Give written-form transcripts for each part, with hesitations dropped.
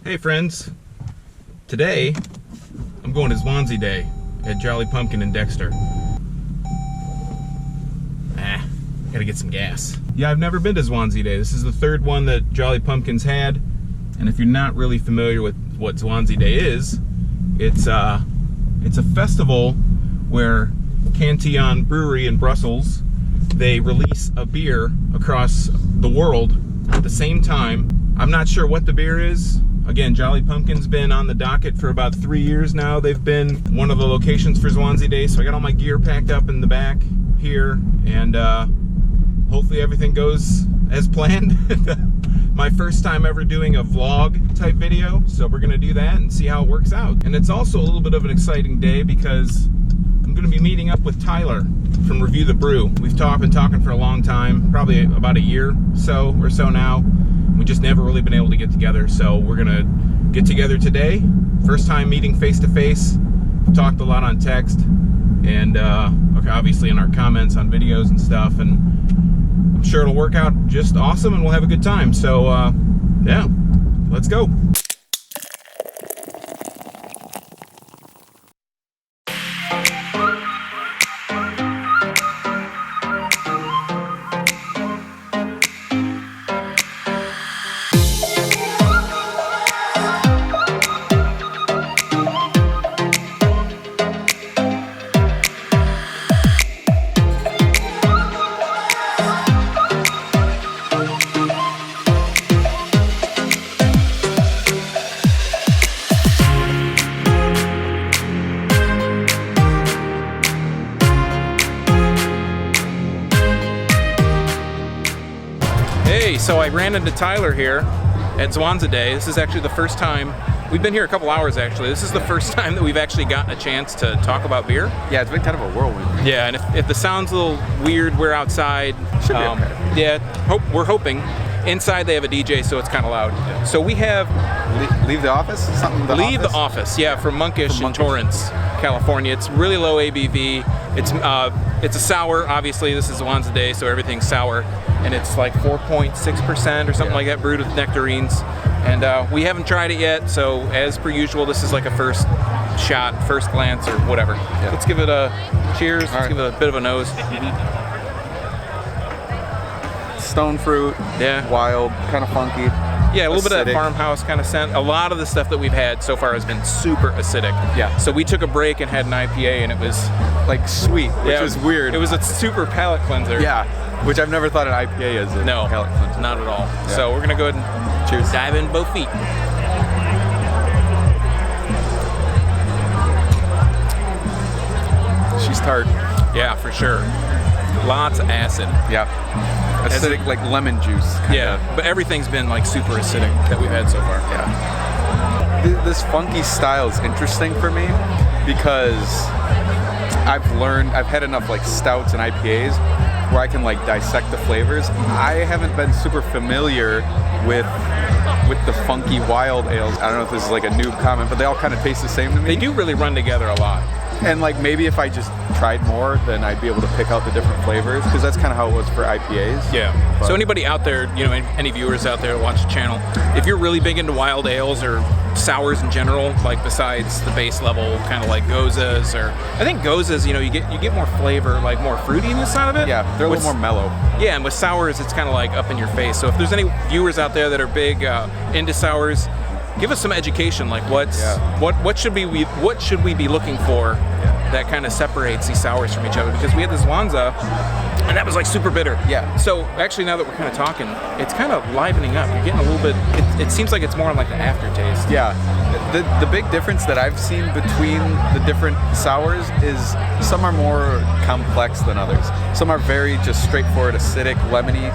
Hey friends, today I'm going to Zwanze Day at Jolly Pumpkin in Dexter. Gotta get some gas. Yeah, I've never been to Zwanze Day. This is the third one that Jolly Pumpkin's had, and if you're not really familiar with what Zwanze Day is, it's a festival where Cantillon Brewery in Brussels, they release a beer across the world at the same time. I'm not sure what the beer is. Again, Jolly Pumpkin's been on the docket for about 3 years now. They've been one of the locations for Zwanze Day, so I got all my gear packed up in the back here, and hopefully everything goes as planned. My first time ever doing a vlog type video, so we're gonna do that and see how it works out. And it's also a little bit of an exciting day because I'm gonna be meeting up with Tyler from Review the Brew. We've been talking for a long time, probably about a year or so now. We just never really been able to get together, so we're gonna get together today. First time meeting face to face. Talked a lot on text and obviously in our comments on videos and stuff, and I'm sure it'll work out just awesome and we'll have a good time. So yeah, let's go. So I ran into Tyler here at Zwanze Day. This is actually the first time, we've been here a couple hours actually. This is the first time that we've actually gotten a chance to talk about beer. Yeah, it's been kind of a whirlwind. Yeah, and if the sound's a little weird, we're outside. Should be okay. Yeah, we're hoping. Inside they have a DJ, so it's kind of loud. Yeah. So we have... Leave the office? Leave the office, yeah, from Monkish in Torrance, California. It's really low ABV. It's a sour, obviously. This is Zwanze Day, so everything's sour. And it's like 4.6% or something like that, brewed with nectarines. And we haven't tried it yet, so as per usual, this is like a first shot, first glance, or whatever. Yeah. Let's give it a cheers. Let's give it a bit of a nose. Stone fruit, yeah, wild, kind of funky. Yeah, a little bit of that farmhouse kind of scent. A lot of the stuff that we've had so far has been super acidic. Yeah. So we took a break and had an IPA, and it was like sweet, which was weird. It was a super palate cleanser. Yeah, which I've never thought an IPA is a palate cleanser. Not at all. Yeah. So we're gonna go ahead and cheers. Dive in both feet. She's tart. Yeah, for sure. Lots of acid. Yeah. Acidic, like lemon juice. Yeah, but everything's been like super acidic that we've had so far. Yeah. This funky style is interesting for me because I've had enough like stouts and IPAs where I can like dissect the flavors. I haven't been super familiar with the funky wild ales. I don't know if this is like a noob comment, but they all kind of taste the same to me. They do really run together a lot. And like maybe if I just tried more, then I'd be able to pick out the different flavors, because that's kind of how it was for IPAs. Yeah. But so anybody out there, you know, any viewers out there who watch the channel, if you're really big into wild ales or sours in general, like besides the base level, kind of like gozas, or I think gozas, you know, you get more flavor, like more fruitiness out of it. Yeah, they're a little more mellow. Yeah, and with sours, it's kind of like up in your face. So if there's any viewers out there that are big into sours, give us some education. Like what should we be looking for that kind of separates these sours from each other? Because we had this Zwanze, and that was like super bitter. Yeah. So actually, now that we're kind of talking, it's kind of livening up. You're getting a little bit. It seems like it's more on like the aftertaste. Yeah. The big difference that I've seen between the different sours is some are more complex than others. Some are very just straightforward, acidic, lemony,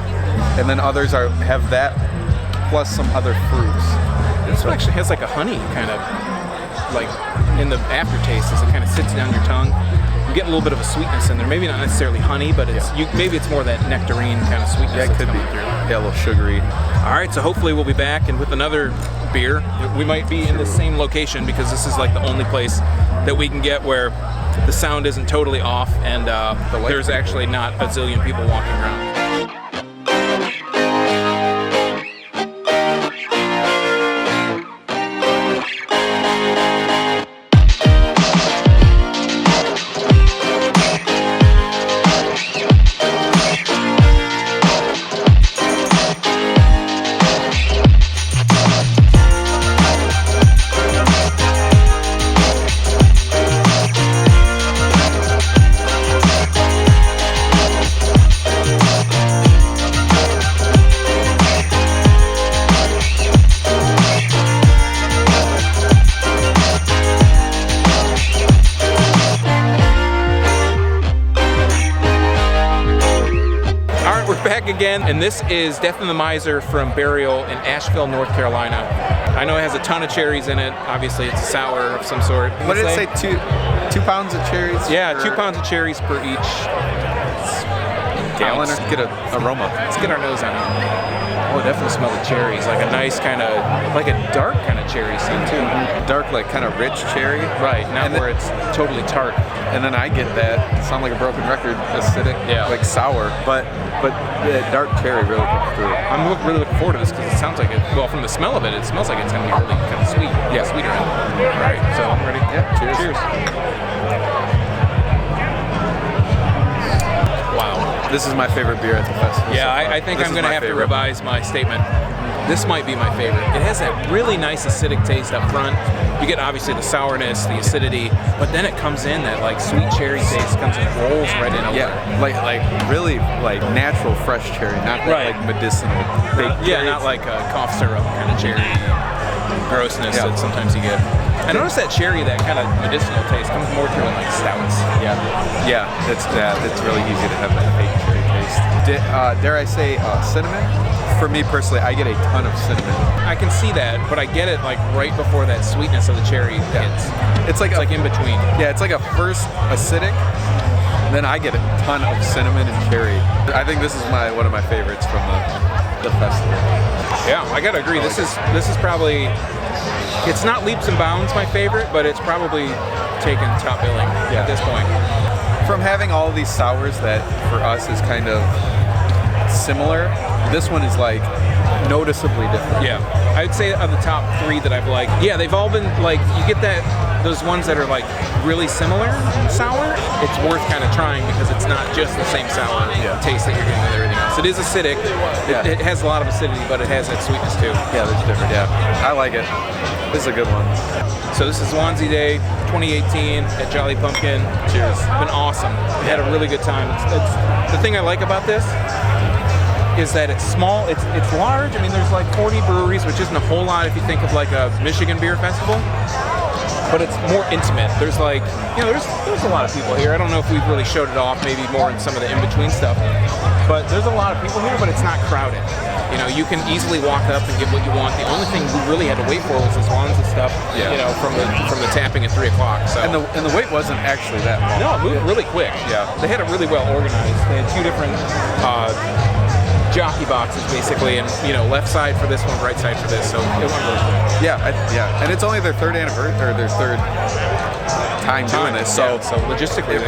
and then others have that plus some other fruits. This one actually has like a honey kind of like in the aftertaste as it kind of sits down your tongue. You get a little bit of a sweetness in there. Maybe not necessarily honey, but it's maybe it's more that nectarine kind of sweetness. Yeah, it could be. Yeah, a little sugary. All right, so hopefully we'll be back and with another beer. We might be in the same location because this is like the only place that we can get where the sound isn't totally off and there's actually not a zillion people walking around. And this is Death in the Miser from Burial in Asheville, North Carolina. I know it has a ton of cherries in it. Obviously, it's a sour of some sort. What did it say? 2 pounds of cherries? Yeah, 2 pounds of cherries per each gallon. Or get an aroma. Let's get our nose on it. Oh, definitely smell the cherries. Like a nice kind of, like a dark kind of cherry scene too. Dark, like kind of rich cherry. Right, not where it's totally tart. And then I get that, sound like a broken record, acidic, like sour, but the dark cherry really comes through. I'm really looking forward to this because it sounds like it, well, from the smell of it, it smells like it's going to be really kind of sweet. Yeah, sweeter. All right, so I'm ready. Yeah, cheers. Cheers. Wow. This is my favorite beer at the festival. Yeah, I think I'm going to have to revise my statement. This might be my favorite. It has that really nice acidic taste up front. You get obviously the sourness, the acidity, but then it comes in that like sweet cherry taste comes and rolls right in over. Yeah, like really like natural fresh cherry, not like medicinal. Not like a cough syrup kind of cherry grossness that sometimes you get. I noticed that cherry, that kind of medicinal taste, comes more through in like stouts. Yeah, that's really easy to have that fake cherry taste. Dare I say cinnamon? For me personally, I get a ton of cinnamon. I can see that, but I get it like right before that sweetness of the cherry hits. It's like in between. Yeah, it's like a first acidic, then I get a ton of cinnamon and cherry. I think this is one of my favorites from the festival. Yeah, I gotta agree. This is probably, it's not leaps and bounds my favorite, but it's probably taken top billing at this point. From having all of these sours that for us is kind of similar, this one is like noticeably different. Yeah, I'd say of the top 3 that I've liked, they've all been like, you get those ones that are like really similar sour, it's worth kind of trying because it's not just the same sour taste that you're getting with everything else. It is acidic, it has a lot of acidity, but it has that sweetness too. Yeah, that's different, I like it. This is a good one. So this is Zwanze Day 2018 at Jolly Pumpkin. Cheers. It's been awesome. We had a really good time. It's the thing I like about this is that it's small, it's large. I mean, there's like 40 breweries, which isn't a whole lot if you think of like a Michigan beer festival, but it's more intimate. There's like, there's a lot of people here. I don't know if we've really showed it off, maybe more in some of the in-between stuff, but there's a lot of people here, but it's not crowded. You can easily walk up and get what you want. The only thing we really had to wait for was the Zwanze stuff, from the tapping at 3 o'clock. So. And the wait wasn't actually that long. No, it moved really quick. Yeah. They had it really well organized. They had 2 different jockey boxes basically, and left side for this one, right side for this, so it went really quick. Yeah, and it's only their 3rd anniversary, or their 3rd time doing this, so logistically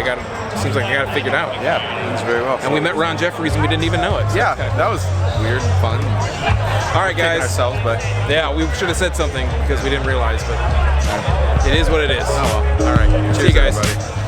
seems like they got it figured out. Yeah, it's very well. And we met Ron Jeffries and we didn't even know it. So that was weird and fun. All right, guys. Ourselves, but we should have said something because we didn't realize, but it is what it is. Oh well. All right. See you guys. Everybody.